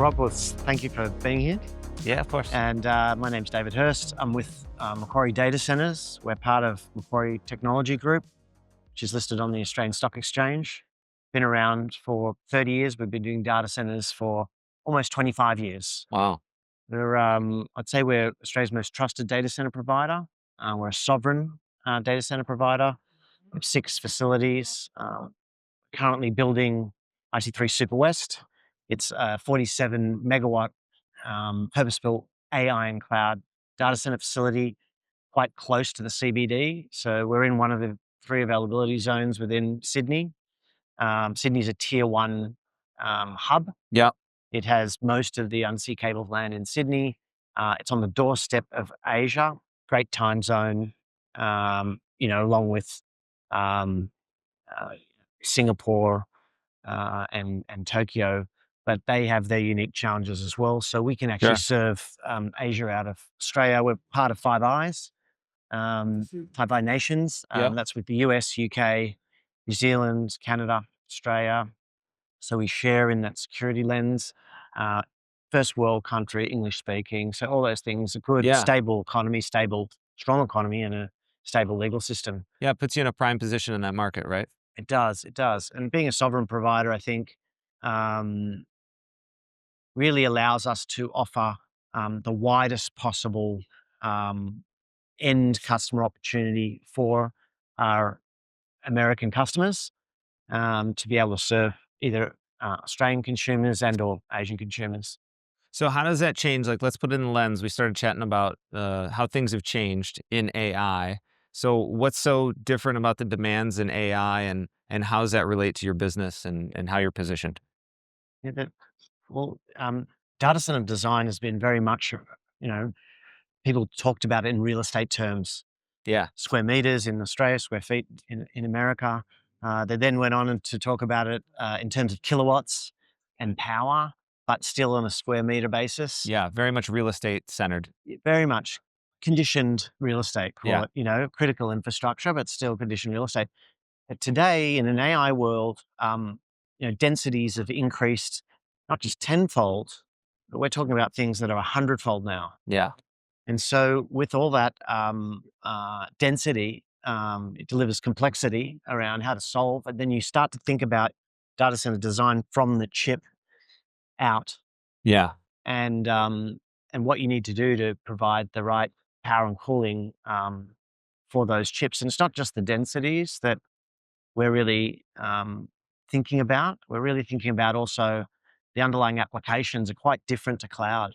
Rob, well, thank you for being here. Yeah, of course. And my name's David Hirst. I'm with Macquarie Data Centres. We're part of Macquarie Technology Group, which is listed on the Australian Stock Exchange. Been around for 30 years. We've been doing data centres for almost 25 years. Wow. I'd say we're Australia's most trusted data centre provider. We're a sovereign data centre provider. We have 6 facilities. Currently building IC3 Super West. It's a 47 megawatt purpose-built AI and cloud data center facility quite close to the CBD. So we're in one of the 3 availability zones within Sydney. Sydney's a tier 1 hub. Yeah. It has most of the unsea cable land in Sydney. It's on the doorstep of Asia, great time zone, along with Singapore and Tokyo, but they have their unique challenges as well. So we can actually serve Asia out of Australia. We're part of Five Eyes nations. That's with the US, UK, New Zealand, Canada, Australia. So we share in that security lens. First world country, English speaking. So all those things, a good, stable economy, strong economy, and a stable legal system. Yeah, it puts you in a prime position in that market, right? It does. And being a sovereign provider, I think, really allows us to offer the widest possible end customer opportunity for our American customers to be able to serve either Australian consumers and or Asian consumers. So how does that change? Like, let's put it in the lens. We started chatting about how things have changed in AI. So what's so different about the demands in AI and how does that relate to your business and how you're positioned? Yeah, data center design has been very much, people talked about it in real estate terms. Yeah. Square meters in Australia, square feet in America. They then went on to talk about it in terms of kilowatts and power, but still on a square meter basis. Yeah, very much real estate centered. Very much conditioned real estate, call it, critical infrastructure, but still conditioned real estate. But today, in an AI world, densities have increased not just tenfold, but we're talking about things that are 100-fold now. Yeah. And so with all that density, it delivers complexity around how to solve. And then you start to think about data center design from the chip out. Yeah. And what you need to do to provide the right power and cooling for those chips. And it's not just the densities that we're really thinking about. We're really thinking about also the underlying applications are quite different to cloud.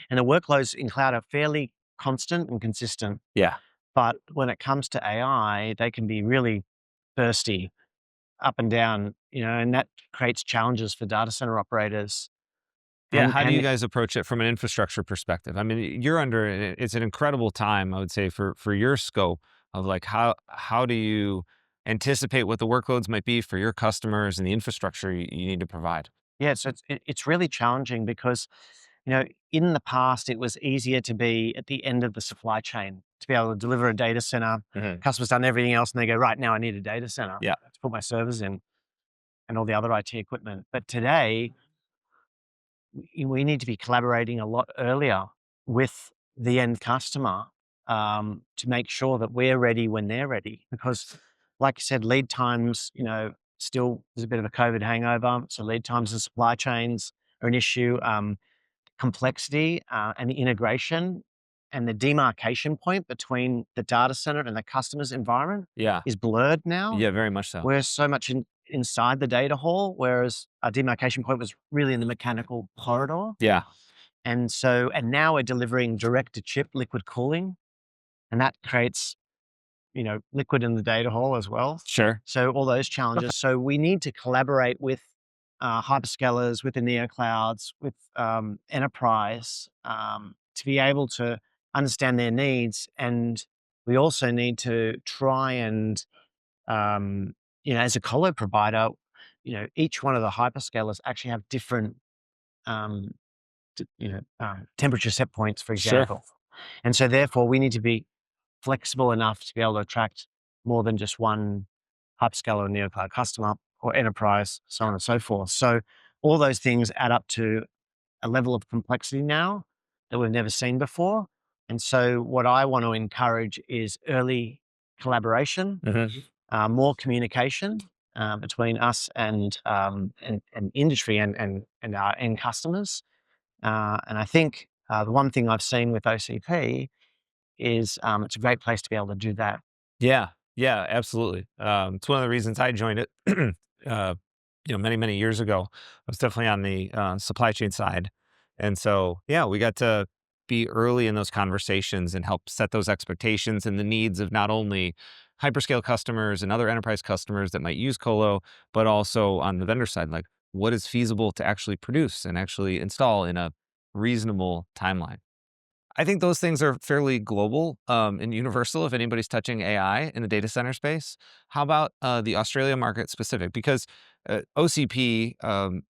And the workloads in cloud are fairly constant and consistent. Yeah. But when it comes to AI, they can be really bursty up and down, and that creates challenges for data center operators. Yeah. How do you guys approach it from an infrastructure perspective? I mean, it's an incredible time, I would say, for your scope of like, how do you anticipate what the workloads might be for your customers and the infrastructure you need to provide? Yeah, so it's really challenging because, in the past, it was easier to be at the end of the supply chain, to be able to deliver a data center. Customers done everything else and they go, right, now I need a data center to put my servers in and all the other IT equipment. But today, we need to be collaborating a lot earlier with the end customer to make sure that we're ready when they're ready. Because like you said, lead times, still there's a bit of a COVID hangover. So lead times and supply chains are an issue. Complexity and the integration and the demarcation point between the data center and the customer's environment is blurred now. Yeah, very much so. We're so much inside the data hall, whereas our demarcation point was really in the mechanical corridor. Yeah. And now we're delivering direct to chip liquid cooling, and that creates, liquid in the data hall as well. Sure. So all those challenges. So we need to collaborate with hyperscalers, with the neoclouds, with enterprise to be able to understand their needs. And we also need to try and, as a colo provider, each one of the hyperscalers actually have different, temperature set points, for example. Sure. And so therefore we need to be flexible enough to be able to attract more than just one hyperscaler or neocloud customer or enterprise, so on and so forth. So all those things add up to a level of complexity now that we've never seen before. And so what I want to encourage is early collaboration, more communication between us and industry and our end customers. And I think the one thing I've seen with OCP is it's a great place to be able to do that. Yeah, yeah, absolutely. It's one of the reasons I joined it. Many years ago. I was definitely on the supply chain side, and so yeah, we got to be early in those conversations and help set those expectations and the needs of not only hyperscale customers and other enterprise customers that might use colo, but also on the vendor side, like what is feasible to actually produce and actually install in a reasonable timeline. I think those things are fairly global and universal if anybody's touching AI in the data center space. How about the Australia market specific? Because OCP,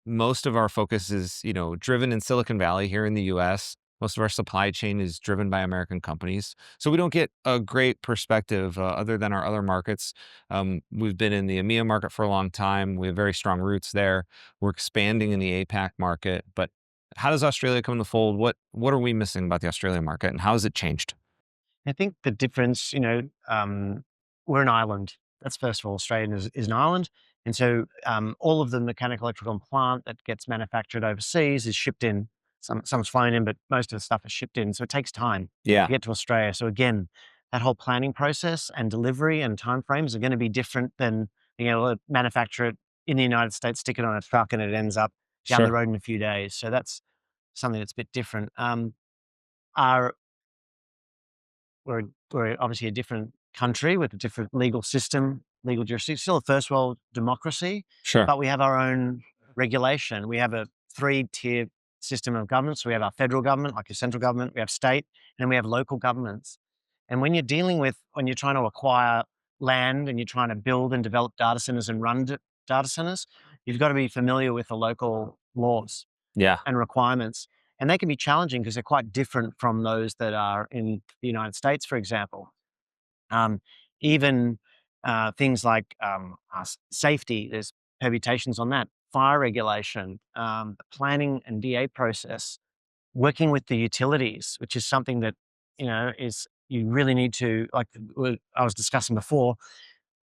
most of our focus is, driven in Silicon Valley here in the US. Most of our supply chain is driven by American companies. So we don't get a great perspective other than our other markets. We've been in the EMEA market for a long time. We have very strong roots there. We're expanding in the APAC market, but how does Australia come in the fold? What are we missing about the Australian market, and how has it changed? I think the difference, we're an island. That's first of all, Australia is an island. And so all of the mechanical electrical plant that gets manufactured overseas is shipped in. Some's flown in, but most of the stuff is shipped in. So it takes time to Yeah, get to Australia. So again, that whole planning process and delivery and timeframes are going to be different than being able to manufacture it in the United States, stick it on a truck, and it ends up down the sure, road in a few days. So that's something that's a bit different. Our we're we're obviously a different country with a different legal system, legal jurisdiction, still a first world democracy, sure. but we have our own regulation. We have a three-tier system of government. So we have our federal government, like your central government, we have state, and we have local governments. And when you're trying to acquire land and you're trying to build and develop data centers and run data centers, you've got to be familiar with the local laws Yeah, and requirements. And they can be challenging because they're quite different from those that are in the United States, for example. Um, even things like safety, there's permutations on that, fire regulation, the planning and DA process, working with the utilities, which is something that, is you really need to, like I was discussing before,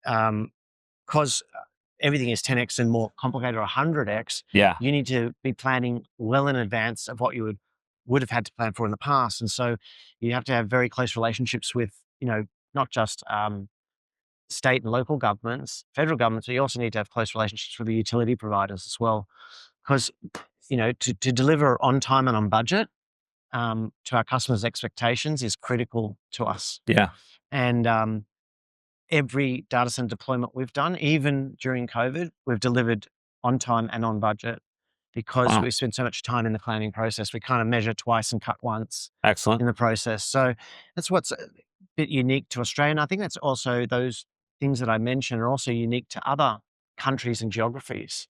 because everything is 10x and more complicated or 100x, yeah, you need to be planning well in advance of what you would have had to plan for in the past. And so you have to have very close relationships with, not just state and local governments, federal governments, but you also need to have close relationships with the utility providers as well. Because, to deliver on time and on budget to our customers' expectations is critical to us. yeah. And every data center deployment we've done, even during COVID, we've delivered on time and on budget because Wow, we spent so much time in the planning process. We kind of measure twice and cut once excellent. in the process. So that's what's a bit unique to Australia. And I think that's also those things that I mentioned are also unique to other countries and geographies.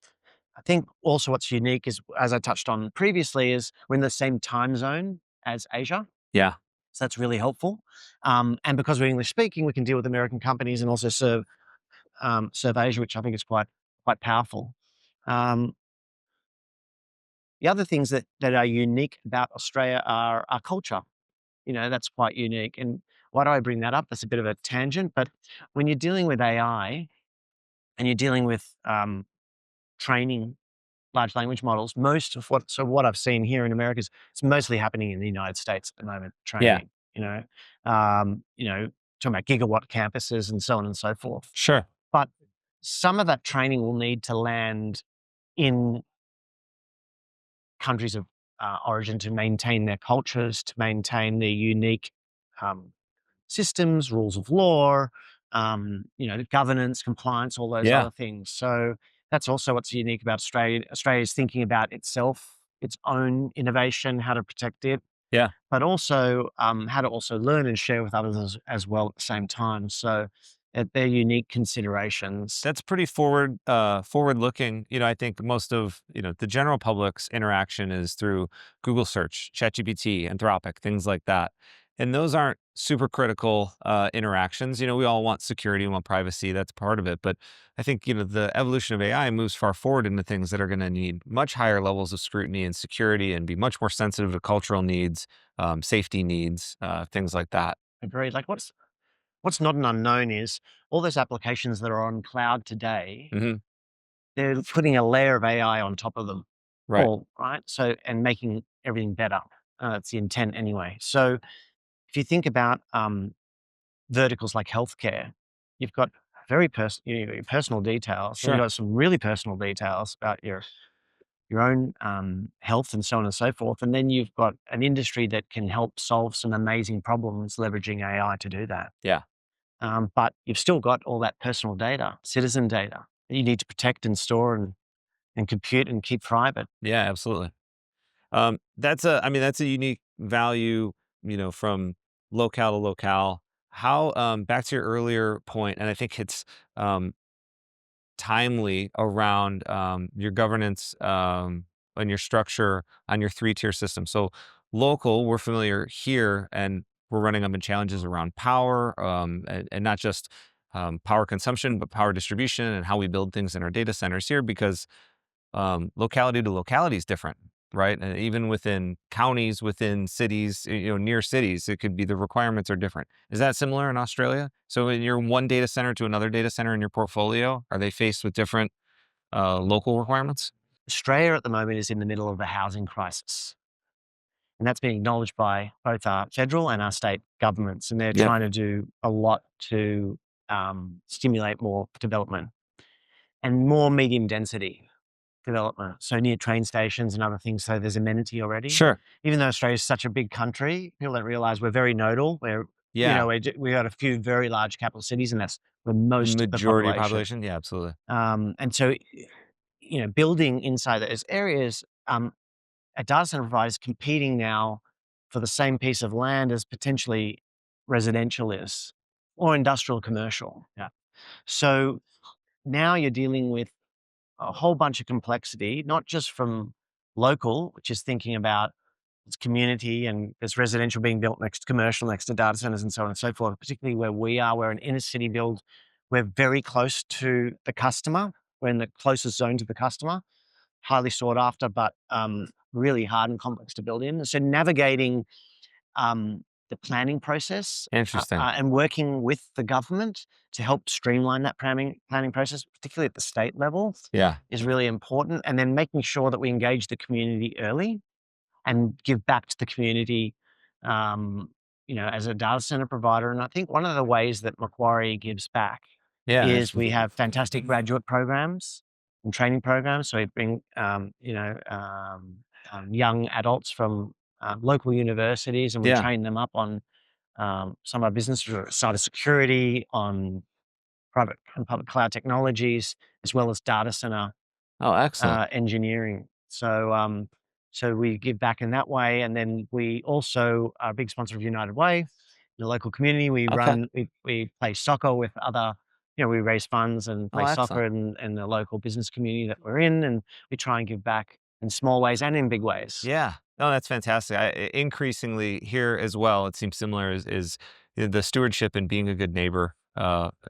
I think also what's unique is, as I touched on previously, is we're in the same time zone as Asia. Yeah, So that's really helpful. And because we're English speaking, we can deal with American companies and also serve Asia, which I think is quite powerful. Um, the other things that are unique about Australia are our culture. That's quite unique. And why do I bring that up? That's a bit of a tangent, but when you're dealing with AI and you're dealing with training large language models, what I've seen here in America is it's mostly happening in the United States at the moment, yeah, training, um, you know, talking about gigawatt campuses and so on and so forth. sure. But some of that training will need to land in countries of origin to maintain their cultures, to maintain their unique um, systems, rules of law, governance, compliance, all those Yeah, other things. So that's also what's unique about Australia. Australia is thinking about itself, its own innovation, how to protect it, yeah. but also how to also learn and share with others as well at the same time. So they're unique considerations. That's pretty forward looking. I think most of, the general public's interaction is through Google search, ChatGPT, Anthropic, things like that. And those aren't super critical interactions. We all want security, we want privacy. That's part of it. But I think, the evolution of AI moves far forward into things that are going to need much higher levels of scrutiny and security and be much more sensitive to cultural needs, safety needs, things like that. Agreed. Like what's not an unknown is all those applications that are on cloud today, Hmm. they're putting a layer of AI on top of them, Right. all right. So and making everything better. It's the intent anyway. So if you think about verticals like healthcare, you've got your personal details, and you've Sure. got some really personal details about your own health and so on and so forth. And then you've got an industry that can help solve some amazing problems leveraging AI to do that. Yeah. But you've still got all that personal data, citizen data that you need to protect and store and compute and keep private. Yeah, absolutely. That's a unique value, from locale to locale. How, back to your earlier point, and I think it's timely around your governance and your structure on your three-tier system. So local, we're familiar here, and we're running up in challenges around power, and not just power consumption, but power distribution and how we build things in our data centers here, because locality to locality is different, right? And even within counties, within cities, near cities, it could be the requirements are different. Is that similar in Australia? So in your one data center to another data center in your portfolio, are they faced with different local requirements? Australia at the moment is in the middle of a housing crisis, and that's being acknowledged by both our federal and our state governments, and they're Yep. trying to do a lot to stimulate more development and more medium density development. So near train stations and other things, so there's amenity already. Sure. Even though Australia is such a big country, people don't realize we're very nodal. Yeah. We got a few very large capital cities, and that's where The most of the majority of population. population? Yeah, absolutely. And so, building inside those areas, a data center provider is competing now for the same piece of land as potentially residential is, or industrial commercial. Yeah. So now you're dealing with a whole bunch of complexity, not just from local, which is thinking about its community and there's residential being built next to commercial, next to data centers and so on and so forth, particularly where we are, we're an inner city build. We're very close to the customer. We're in the closest zone to the customer, highly sought after, but really hard and complex to build in. So navigating the planning process Interesting. and working with the government to help streamline that planning process, particularly at the state level, Yeah. is really important. And then making sure that we engage the community early and give back to the community, as a data center provider. And I think one of the ways that Macquarie gives back Yeah. is we have fantastic graduate programs and training programs. So we bring, young adults from local universities, and we Yeah. train them up on some of our business, cybersecurity, on private and public cloud technologies, as well as data center Oh, excellent. engineering. So we give back in that way, and then we also are a big sponsor of United Way. In the local community, Okay. we play soccer with other. We raise funds and Oh, play soccer excellent. in the local business community that we're in, and we try and give back in small ways and in big ways. Yeah. No, that's fantastic. Increasingly here as well, it seems similar is the stewardship and being a good neighbor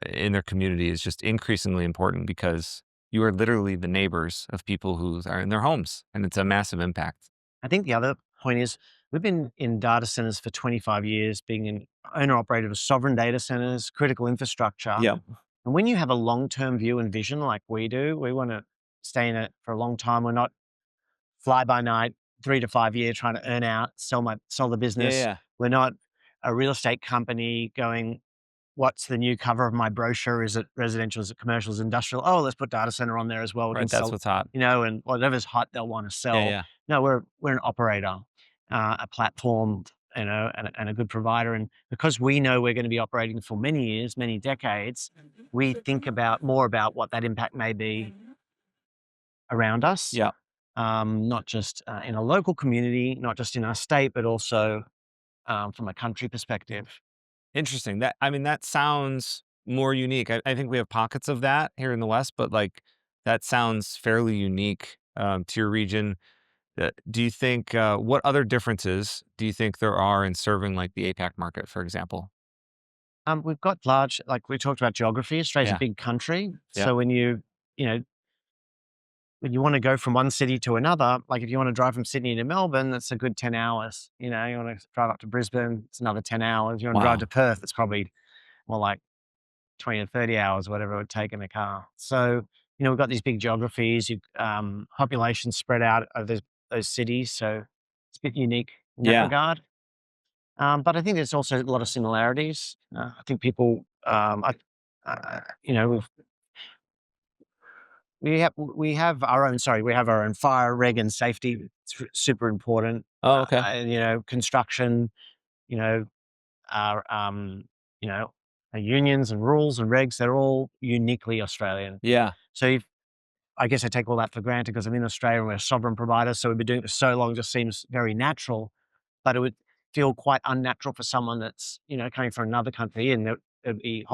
in their community is just increasingly important, because you are literally the neighbors of people who are in their homes, and it's a massive impact. I think the other point is we've been in data centers for 25 years, being an owner operator of sovereign data centers, critical infrastructure. Yep. And when you have a long-term view and vision like we do, we want to stay in it for a long time. We're not fly by night, 3 to 5 year trying to earn out, sell the Yeah. business. Yeah. We're not a real estate company going, what's the new cover of my brochure? Is it residential? Is it commercial? Is it industrial? Oh, let's put data center on there as well. We can Right. That's sell, what's hot. and whatever's hot, they'll want to Yeah. sell. Yeah. No, we're an operator, a platform, and a good provider. And because we know we're going to be operating for many years, many decades, we think about more about what that impact may be around us, Yeah. not just in a local community, not just in our state, but also from a country perspective. Interesting. That sounds more unique. I think we have pockets of that here in the West, but like that sounds fairly unique to your region. Do you think, what other differences do you think there are in serving like the APAC market, for example? We've got large, like we talked about geography. Australia's a Yeah. big country, Yeah. so you know, when you want to go from one city to another, like if you want to drive from Sydney to Melbourne, that's a good 10 hours. You want to drive up to Brisbane, it's another 10 hours. You want to drive Wow. to Perth, it's probably more like 20 or 30 hours, whatever it would take in a car. So, we've got these big geographies, population spread out over those cities. So it's a bit unique in that Yeah. regard. But I think there's also a lot of similarities. I think people, you know, we have our own fire reg and safety. It's super important. Oh, okay. Construction, you know, our our unions and rules and regs. They're all uniquely Australian. Yeah. So I guess I take all that for granted because I'm in Australia and we're a sovereign provider. So we've been doing it for so long, it just seems very natural. But it would feel quite unnatural for someone that's coming from another country, and it'd be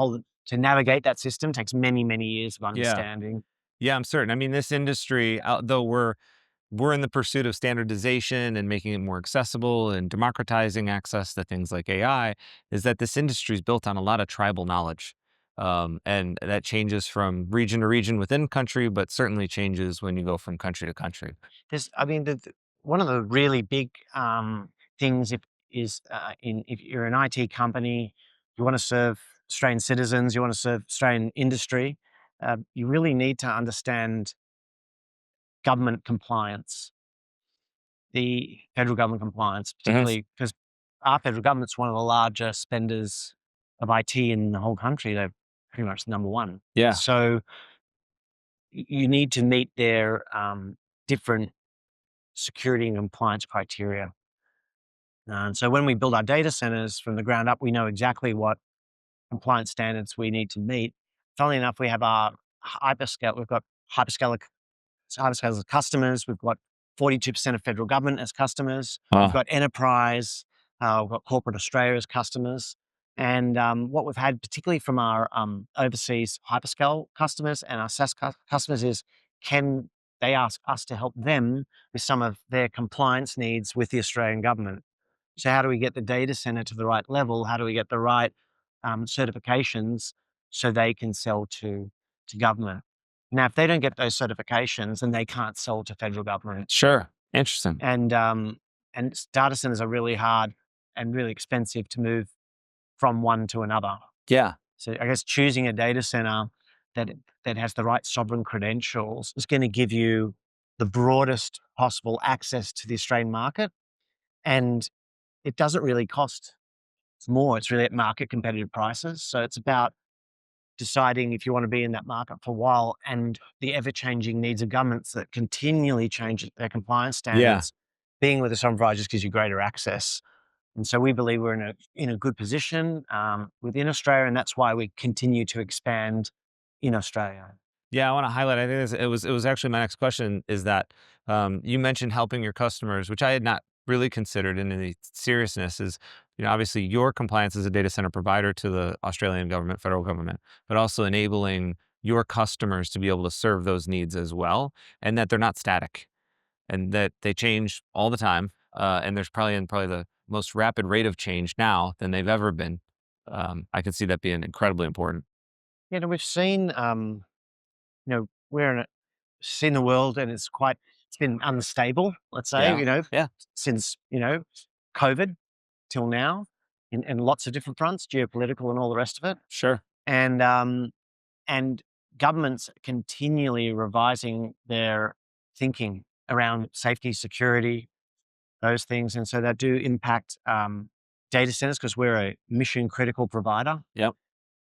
to navigate that system takes many, many years of Yeah. understanding. Yeah, I'm certain. I mean, this industry, though we're in the pursuit of standardization and making it more accessible and democratizing access to things like AI, is that this industry is built on a lot of tribal knowledge. And that changes from region to region within country, but certainly changes when you go from country to country. I mean, one of the really big things if you're an IT company, you want to serve Australian citizens, you want to serve Australian industry, you really need to understand government compliance, the federal government compliance, Hmm. particularly because our federal government's one of the larger spenders of IT in the whole country. They're pretty much number one. Yeah. So you need to meet their different security and compliance criteria. And so when we build our data centers from the ground up, we know exactly what compliance standards we need to meet. Funnily enough, we have our hyperscale. We've got hyperscalers as customers. We've got 42% of federal government as customers. We've Wow. got enterprise. We've got corporate Australia as customers. And what we've had, particularly from our overseas hyperscale customers and our SaaS customers, is can they ask us to help them with some of their compliance needs with the Australian government? So how do we get the data center to the right level? How do we get the right certifications so they can sell to government? Now, if they don't get those certifications, then they can't sell to federal government. Sure. Interesting. And data centers are really hard and really expensive to move from one to another. Yeah. So I guess choosing a data center that that has the right sovereign credentials is going to give you the broadest possible access to the Australian market, and it doesn't really cost more. It's really at market competitive prices. So it's about deciding if you want to be in that market for a while and the ever-changing needs of governments that continually change their compliance Yeah. standards. Being with a sovereign provider just gives you greater access. And so we believe we're in a good position within Australia, and that's why we continue to expand in Australia. Yeah, I want to highlight. I think it was actually my next question is that you mentioned helping your customers, which I had not really considered in any seriousness. Is obviously your compliance as a data center provider to the Australian government, federal government, but also enabling your customers to be able to serve those needs as well, and that they're not static, and that they change all the time. And there's probably the most rapid rate of change now than they've ever been. I can see that being incredibly important. We've seen, we're seen the world, and it's been unstable, let's say, Yeah. Yeah. since, COVID till now in lots of different fronts, geopolitical and all the rest of it. Sure. And, and governments continually revising their thinking around safety, security, those things. And so that do impact data centers because we're a mission critical provider. Yep.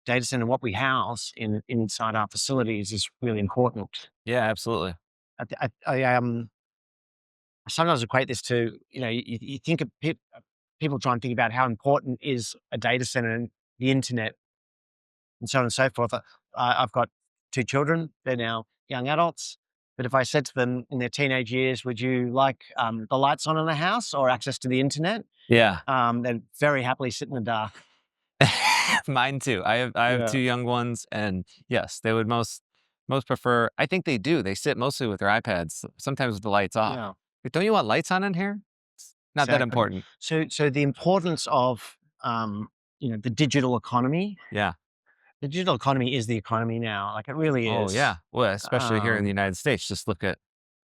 Data center, what we house inside our facilities is really important. Yeah. Absolutely. I sometimes equate this to, you think of people try and think about how important is a data center and the internet and so on and so forth. I've got two children. They're now young adults. But if I said to them in their teenage years, would you like the lights on in the house or access to the internet? Yeah. They'd very happily sit in the dark. Mine too. I have two young ones, and yes, they would most prefer. I think they do. They sit mostly with their iPads, sometimes with the lights off. Yeah. Don't you want lights on in here? It's not that Exactly. important. So the importance of the digital economy. Yeah. The digital economy is the economy now. Like, it really Oh, is. yeah. Well, especially here in the Um, United States, just look at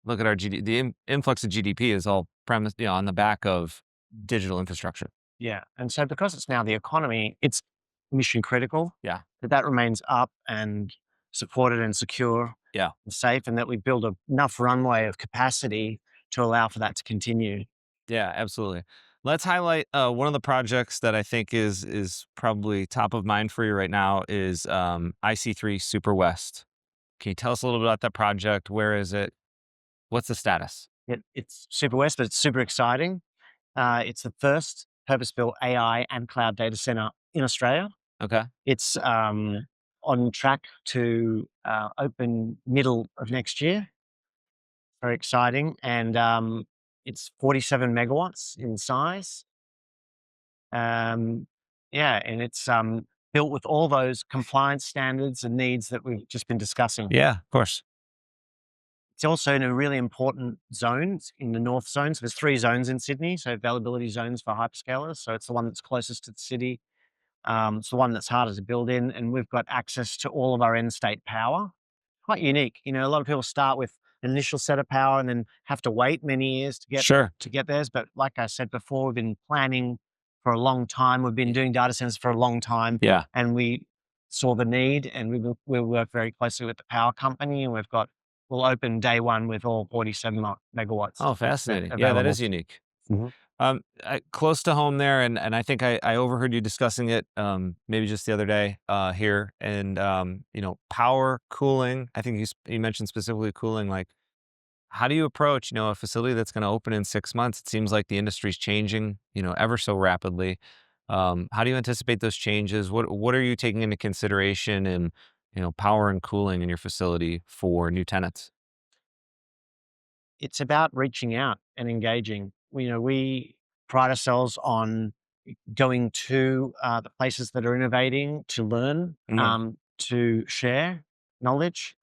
our GD the influx of GDP is all premised, on the back of digital infrastructure. yeah. And so because it's now the economy, it's mission critical Yeah. that remains up and supported and secure Yeah. and safe, and that we build enough runway of capacity to allow for that to continue. Yeah, absolutely. Let's highlight one of the projects that I think is probably top of mind for you right now is IC3 Super West. Can you tell us a little bit about that project? Where is it? What's the status? It's super west, but it's super exciting. It's the first purpose-built AI and cloud data center in Australia. Okay. It's on track to open middle of next year. Very exciting, and it's 47 megawatts in size. Um, yeah, and it's built with all those compliance standards and needs that we've just been discussing. Yeah, of course. It's also in a really important zone, in the north zone. So there's 3 zones in Sydney, so availability zones for hyperscalers. So it's the one that's closest to the city. It's the one that's harder to build in, and we've got access to all of our end state power. Quite unique. A lot of people start with an initial set of power and then have to wait many years Sure. to get theirs. But like I said before, we've been planning for a long time. We've been doing data centers for a long time, Yeah. and we saw the need, and we work very closely with the power company, and we'll open day one with all 47 megawatts Oh, fascinating. Yeah, that available. is unique. Mhm. Close to home there, and I think I overheard you discussing it maybe just the other day here, and power, cooling. I think you mentioned specifically cooling. Like, how do you approach a facility that's going to open in 6 months? It seems like the industry's changing ever so rapidly. How do you anticipate those changes? What are you taking into consideration in power and cooling in your facility for new tenants? It's about reaching out and engaging. We pride ourselves on going to the places that are innovating to learn, Mhm. to share knowledge,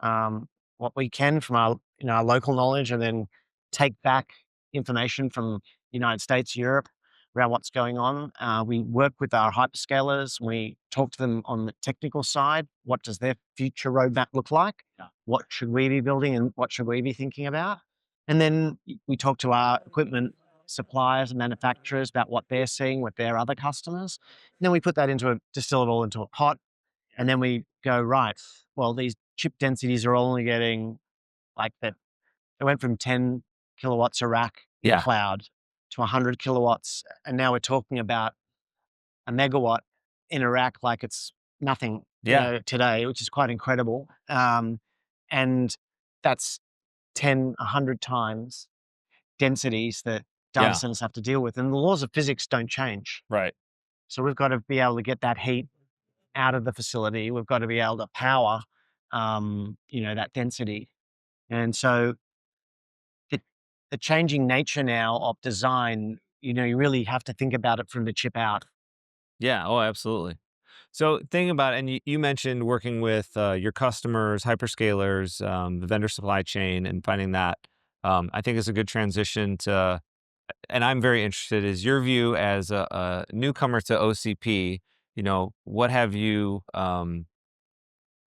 what we can from our local knowledge, and then take back information from the United States, Europe, around what's going on. We work with our hyperscalers. We talk to them on the technical side. What does their future roadmap look like? Yeah. What should we be building, and what should we be thinking about? And then we talk to our equipment suppliers and manufacturers about what they're seeing with their other customers. And then we put that distill it all into a pot. And then we go, right, well, these chip densities are only getting like that. It went from 10 kilowatts a rack in Yeah. cloud to 100 kilowatts. And now we're talking about a megawatt in a rack like it's nothing, Yeah. today, which is quite incredible. And that's 10, 100 times densities that data Yeah. centers have to deal with. And the laws of physics don't change. Right. So we've got to be able to get that heat out of the facility. We've got to be able to power, that density. And so the, the changing nature now of design, you really have to think about it from the chip out. Yeah. Oh, absolutely. So thinking about it, and you mentioned working with your customers, hyperscalers, the vendor supply chain, and finding that. I think is a good transition to, and I'm very interested. Is your view as a newcomer to OCP? What have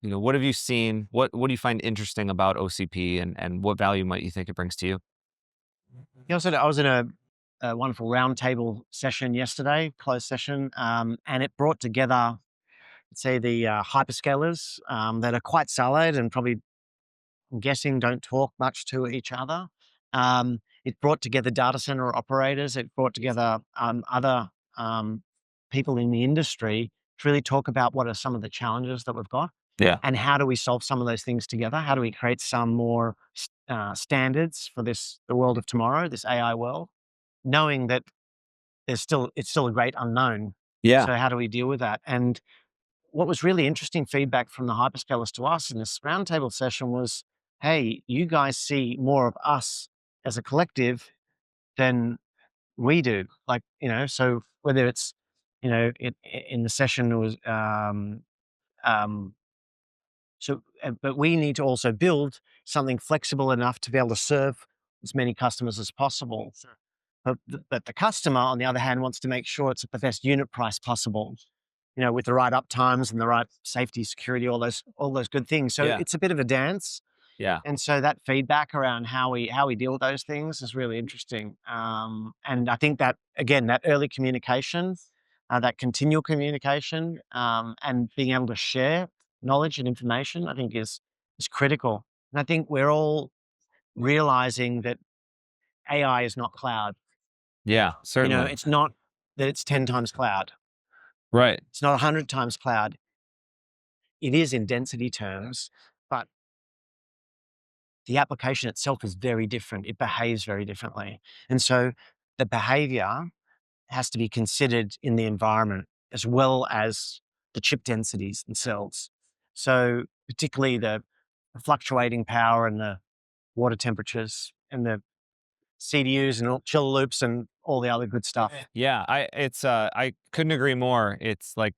what have you seen? What do you find interesting about OCP, and what value might you think it brings to you? So I was in a wonderful roundtable session yesterday, closed session, and it brought together, let's say, the hyperscalers that are quite siloed and probably, I'm guessing, don't talk much to each other. It brought together data center operators. It brought together other people in the industry to really talk about what are some of the challenges that we've got, Yeah. and how do we solve some of those things together? How do we create some more standards for the world of tomorrow, this AI world, knowing that it's still a great unknown. Yeah. So how do we deal with that? And what was really interesting feedback from the hyperscalers to us in this roundtable session was, hey, you guys see more of us as a collective than we do. Like, so whether it's, in the session, it was, um, but we need to also build something flexible enough to be able to serve as many customers as possible. But the customer, on the other hand, wants to make sure it's at the best unit price possible, with the right uptimes and the right safety, security, all those good things. So Yeah. it's a bit of a dance. Yeah. And so that feedback around how we deal with those things is really interesting. And I think that, again, that early communication, that continual communication, and being able to share knowledge and information, I think is critical. And I think we're all realizing that AI is not cloud. Yeah, certainly. It's not that it's 10 times cloud. Right. It's not 100 times cloud. It is in density terms, but the application itself is very different. It behaves very differently. And so the behavior has to be considered in the environment as well as the chip densities themselves. So particularly the fluctuating power and the water temperatures and the CDUs and all chill loops and all the other good stuff. Yeah, I couldn't agree more. It's like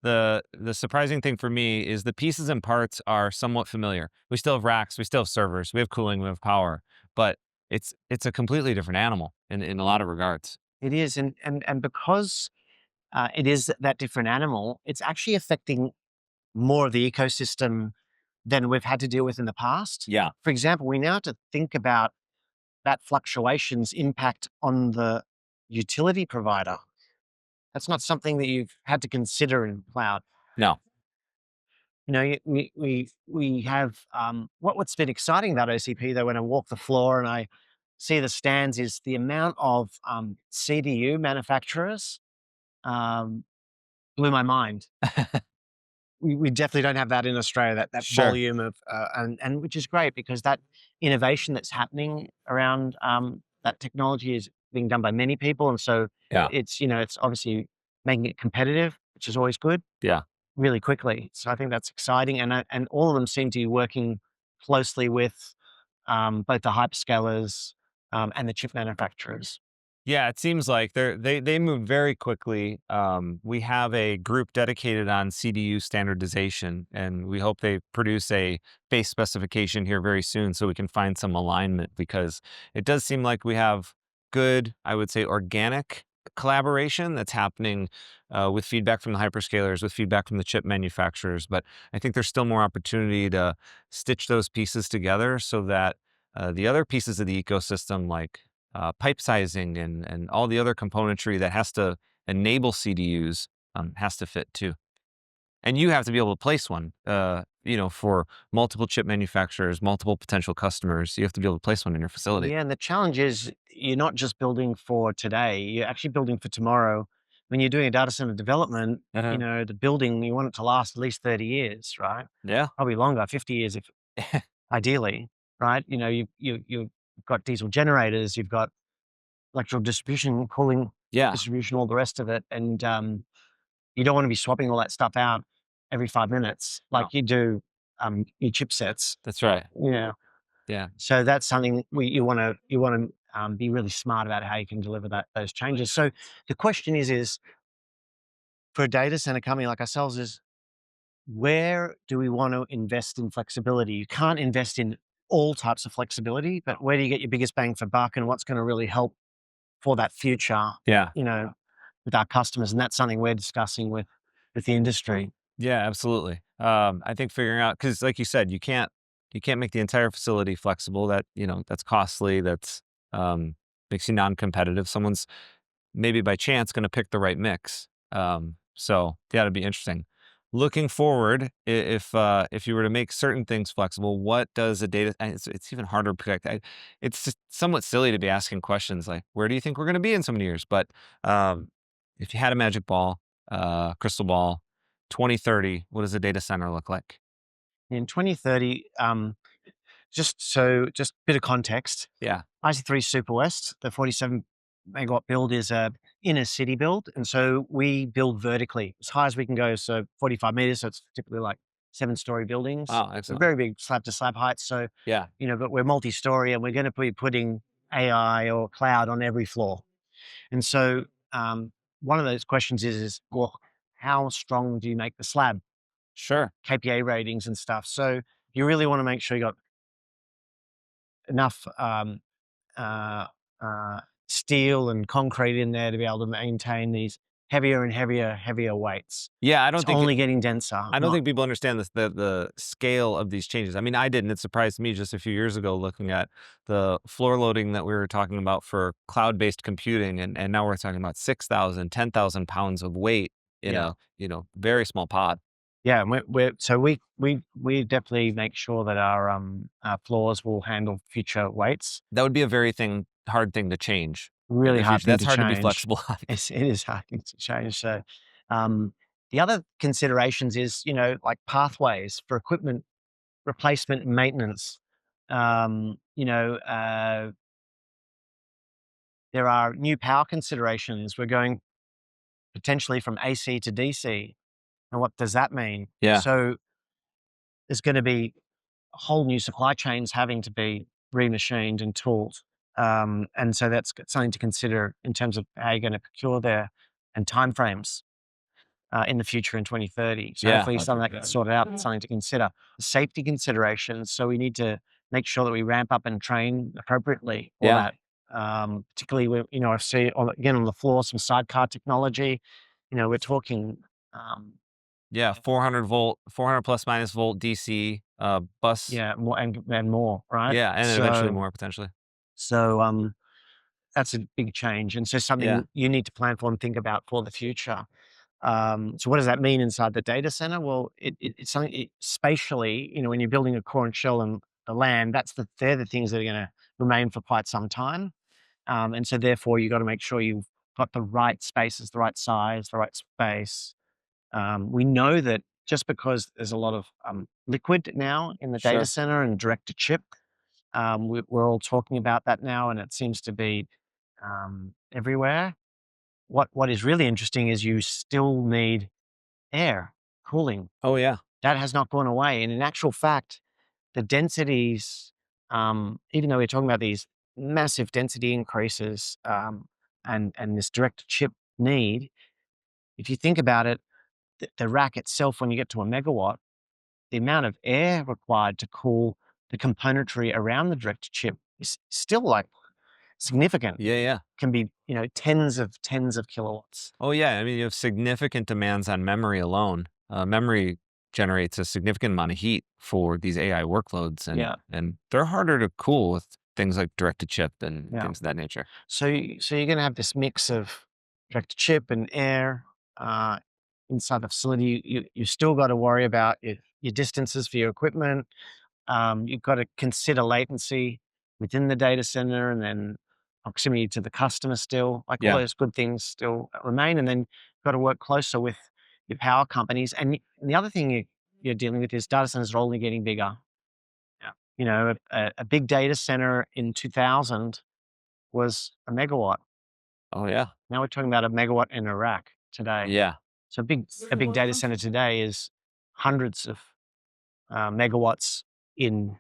the surprising thing for me is the pieces and parts are somewhat familiar. We still have racks, we still have servers, we have cooling, we have power, but it's a completely different animal in a lot of regards. It is, and because it is that different animal, it's actually affecting more of the ecosystem than we've had to deal with in the past. Yeah. For example, we now have to think about that fluctuation's impact on the utility provider. That's not something that you've had to consider in cloud. No. We have what's been exciting about OCP though, when I walk the floor and I see the stands, is the amount of CDU manufacturers um, blew my mind. We definitely don't have that in Australia, that Sure. volume of, and which is great because that innovation that's happening around that technology is being done by many people. And so Yeah. it's obviously making it competitive, which is always good, Yeah. really quickly. So I think that's exciting. And all of them seem to be working closely with both the hyperscalers and the chip manufacturers. Yeah, it seems like they move very quickly. We have a group dedicated on CDU standardization, and we hope they produce a base specification here very soon so we can find some alignment because it does seem like we have good, I would say, organic collaboration that's happening with feedback from the hyperscalers, with feedback from the chip manufacturers. But I think there's still more opportunity to stitch those pieces together so that the other pieces of the ecosystem, like pipe sizing and all the other componentry that has to enable CDUs has to fit too. And you have to be able to place one, for multiple chip manufacturers, multiple potential customers. You have to be able to place one in your facility. Yeah, and the challenge is you're not just building for today, you're actually building for tomorrow. When you're doing a data center development, Uh-huh. the building, you want it to last at least 30 years, right? Yeah. Probably longer, 50 years if ideally, right? You've got diesel generators, you've got electrical distribution, cooling Yeah. distribution, all the rest of it. And you don't want to be swapping all that stuff out every 5 minutes No, like you do your chipsets. that's right. Yeah. Yeah. So that's something you want to be really smart about how you can deliver those changes. So the question is for a data center company like ourselves, is where do we want to invest in flexibility? You can't invest in all types of flexibility, but where do you get your biggest bang for buck and what's going to really help for that future, Yeah. you know, with our customers? And that's something we're discussing with the industry. Yeah, absolutely. I think figuring out because, like you said, you can't make the entire facility flexible. That's costly. That's makes you non-competitive. Someone's maybe by chance going to pick the right mix. So that'd be interesting. Looking forward, if you were to make certain things flexible, what does a data? And it's even harder to predict. It's just somewhat silly to be asking questions like, "Where do you think we're going to be in so many years?" But um, if you had a magic ball, crystal ball, 2030, what does a data center look like? In 2030, just a bit of context, Yeah. IC3 Super West, the 47 megawatt build is a inner city build. And so we build vertically as high as we can go. So 45 meters. So it's typically like 7-story buildings. Wow, So excellent. very big slab to slab heights. So, Yeah. but we're multi-story and we're going to be putting AI or cloud on every floor. And so one of those questions is, well, how strong do you make the slab? Sure. KPA ratings and stuff. So you really want to make sure you got enough steel and concrete in there to be able to maintain these heavier and heavier weights. Yeah, It's only getting denser. I don't think people understand the scale of these changes. I mean, I didn't. It surprised me just a few years ago looking at the floor loading that we were talking about for cloud-based computing, and now we're talking about 6,000, 10,000 pounds of weight in a very small pod. Yeah, and we definitely make sure that our floors will handle future weights. That would be a very hard thing to change in Really the hard future. thing That's to hard to be change. flexible on. It is hard thing to change. So, the other considerations is, like pathways for equipment replacement and maintenance. Um, you know, uh, there are new power considerations. We're going potentially from AC to DC. And what does that mean? Yeah. So there's going to be whole new supply chains having to be remachined and tooled. And so that's something to consider in terms of how you're going to procure there and timeframes in the future in 2030. So Yeah. hopefully something that gets sorted out, something to consider. Safety considerations. So we need to make sure that we ramp up and train appropriately for that. Particularly, I see again on the floor some sidecar technology. We're talking. 400 volt, 400 plus minus volt DC bus. Yeah, more and more, right? Yeah, and then eventually more potentially. So that's a big change, and so something you need to plan for and think about for the future. So what does that mean inside the data center? Well, it's something spatially, when you're building a core and shell and the land, they're the things that are going to remain for quite some time. And so therefore you've got to make sure you've got the right spaces, the right size, the right space. We know that just because there's a lot of liquid now in the data center and direct to chip, we're all talking about that now, and it seems to be everywhere. What is really interesting is you still need air cooling. Oh yeah, that has not gone away. And in actual fact, the densities, even though we're talking about these massive density increases and this direct chip need, if you think about it, the rack itself, when you get to a megawatt, the amount of air required to cool the componentry around the direct chip is still like significant. Yeah. Can be, tens of kilowatts. Oh yeah, I mean you have significant demands on memory alone. Memory generates a significant amount of heat for these AI workloads, and they're harder to cool with things like direct-to-chip and things of that nature. So you're going to have this mix of direct-to-chip and air inside the facility. You still got to worry about your distances for your equipment. You've got to consider latency within the data center, and then proximity to the customer still. All those good things still remain. And then you've got to work closer with your power companies. And the other thing you're dealing with is data centers are only getting bigger. A big data center in 2000 was a megawatt. Oh yeah. Now we're talking about a megawatt in a rack today. Yeah. So a big data center today is hundreds of megawatts in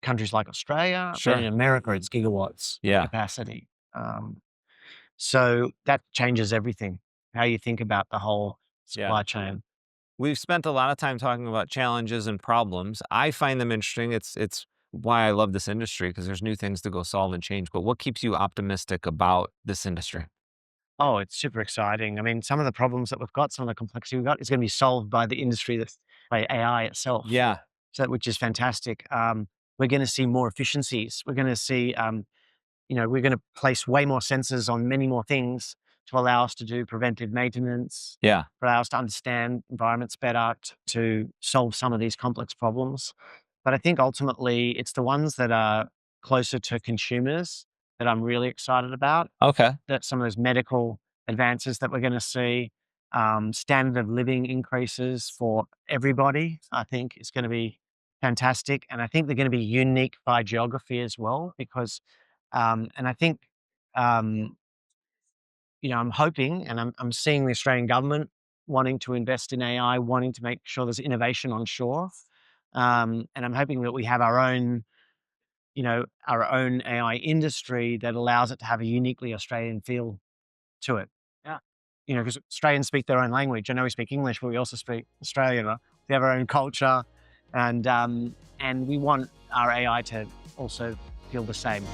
countries like Australia. But in America, it's gigawatts capacity. So that changes everything, how you think about the whole supply chain. We've spent a lot of time talking about challenges and problems. I find them interesting. It's why I love this industry, because there's new things to go solve and change. But what keeps you optimistic about this industry? Oh, it's super exciting. I mean, some of the problems that we've got, some of the complexity we've got is going to be solved by the industry, by AI itself. Yeah. So, which is fantastic. We're going to see more efficiencies. We're going to see, we're going to place way more sensors on many more things to allow us to do preventive maintenance. Yeah. Allow us to understand environments better, to solve some of these complex problems. But I think ultimately it's the ones that are closer to consumers that I'm really excited about. Okay. That some of those medical advances that we're going to see, standard of living increases for everybody, I think is going to be fantastic. And I think they're going to be unique by geography as well, because, and I think, I'm hoping, and I'm seeing the Australian government wanting to invest in AI, wanting to make sure there's innovation on shore. And I'm hoping that we have our own AI industry that allows it to have a uniquely Australian feel to it. Yeah. Because Australians speak their own language. I know we speak English, but we also speak Australian. Right? We have our own culture, and we want our AI to also feel the same.